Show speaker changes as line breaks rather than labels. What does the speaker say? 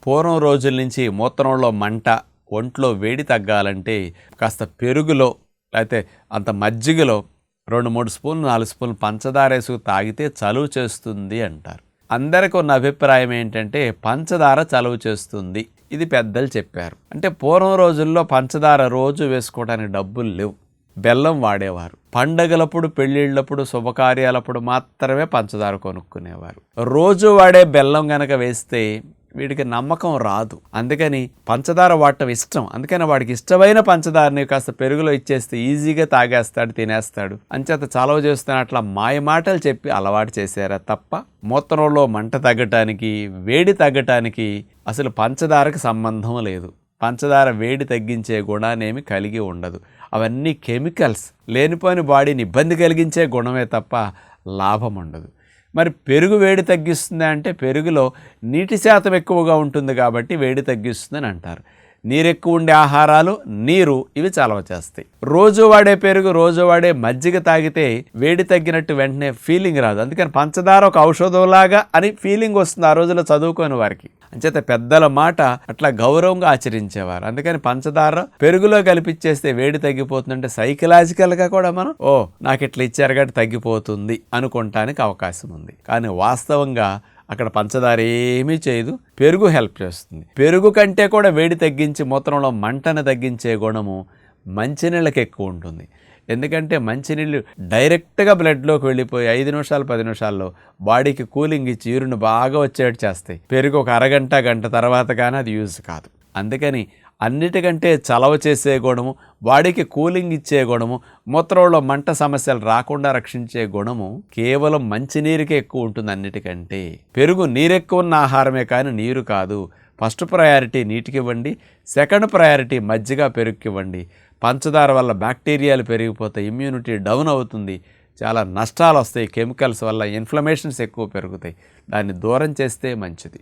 పూర్వం రోజుల నుంచి మూత్రంలో మంట, ఒంట్లో వేడి తగ్గాలంటే కాస్త పెరుగులో లేకపోతే అంత మజ్జిగలో 2-3 స్పూన్లు 4 స్పూన్లు పంచదార వేసుకు తాగితే చలువ చేస్తుంది అంటారు. అందరికీ ఉన్న అభిప్రాయం ఏంటంటే పంచదార చలువ చేస్తుంది. ఇది పెద్దలు చెప్పారు. అంటే పూర్వం రోజుల్లో పంచదార రోజు వేసుకోవడానికి డబ్బులు లేవు, బెల్లం వాడేవారు. పండగలప్పుడు, పెళ్ళిళ్ళప్పుడు, శుభకార్యాలప్పుడు మాత్రమే పంచదార కొనుక్కునేవారు. రోజు వాడే బెల్లం గనక వేస్తే వీడికి నమ్మకం రాదు. అందుకని పంచదార వాడటం ఇష్టం. అందుకని వాడికి ఇష్టమైన పంచదారని కాస్త పెరుగులో ఇచ్చేస్తే ఈజీగా తాగేస్తాడు, తినేస్తాడు. అంచేత చలవ చేస్తున్న అట్లా మాయమాటలు చెప్పి అలవాటు చేశారా తప్ప మూత్రంలో మంట తగ్గటానికి, వేడి తగ్గటానికి అసలు పంచదారకు సంబంధం లేదు. పంచదార వేడి తగ్గించే గుణానేమి కలిగి ఉండదు. అవన్నీ కెమికల్స్, లేనిపోయిన బాడీని ఇబ్బంది కలిగించే గుణమే తప్ప లాభం ఉండదు. మరి పెరుగు వేడి తగ్గిస్తుంది అంటే పెరుగులో నీటి శాతం ఎక్కువగా ఉంటుంది కాబట్టి వేడి తగ్గిస్తుందని అంటారు. నీరు ఎక్కువ ఉండే ఆహారాలు, నీరు, ఇవి చలవ చేస్తాయి. రోజు వాడే పెరుగు, రోజు వాడే మజ్జిగ తాగితే వేడి తగ్గినట్టు వెంటనే ఫీలింగ్ రాదు. అందుకని పంచదార ఒక ఔషధంలాగా అని ఫీలింగ్ వస్తుంది ఆ రోజుల్లో చదువుకోని వారికి. అంచేత పెద్దల మాట అట్లా గౌరవంగా ఆచరించేవారు. అందుకని పంచదార పెరుగులో కలిపిచ్చేస్తే వేడి తగ్గిపోతుందంటే సైకలాజికల్గా కూడా మనం నాకు ఇట్లా ఇచ్చారు కాబట్టి తగ్గిపోతుంది అనుకోవటానికి అవకాశం ఉంది. కానీ వాస్తవంగా అక్కడ పంచదార ఏమీ చేయదు, పెరుగు హెల్ప్ చేస్తుంది. పెరుగు కంటే కూడా వేడి తగ్గించి మూత్రంలో మంటను తగ్గించే గుణము మంచినీళ్ళకి ఎక్కువ ఉంటుంది. ఎందుకంటే మంచినీళ్ళు డైరెక్ట్గా బ్లడ్లోకి వెళ్ళిపోయి 5 నిమిషాలు 10 నిమిషాల్లో బాడీకి కూలింగ్ ఇచ్చి యూరిన్ బాగా వచ్చేట్టు చేస్తాయి. పెరుగు ఒక అరగంట గంట తర్వాత కానీ అది యూజ్ కాదు. అందుకని అన్నిటికంటే చలవ చేసే గుణము, బాడీకి కూలింగ్ ఇచ్చే గుణము, మూత్రంలో మంట సమస్యలు రాకుండా రక్షించే గుణము కేవలం మంచినీరుకే ఎక్కువ ఉంటుంది అన్నిటికంటే. పెరుగు నీరెక్కువ ఉన్న ఆహారమే కానీ నీరు కాదు. ఫస్ట్ ప్రయారిటీ నీటికి ఇవ్వండి, సెకండ్ ప్రయారిటీ మజ్జిగ పెరుగుకి ఇవ్వండి. పంచదార వల్ల బ్యాక్టీరియాలు పెరిగిపోతాయి, ఇమ్యూనిటీ డౌన్ అవుతుంది, చాలా నష్టాలు వస్తాయి. కెమికల్స్ వల్ల ఇన్ఫ్లమేషన్స్ ఎక్కువ పెరుగుతాయి. దాన్ని దూరం చేస్తే మంచిది.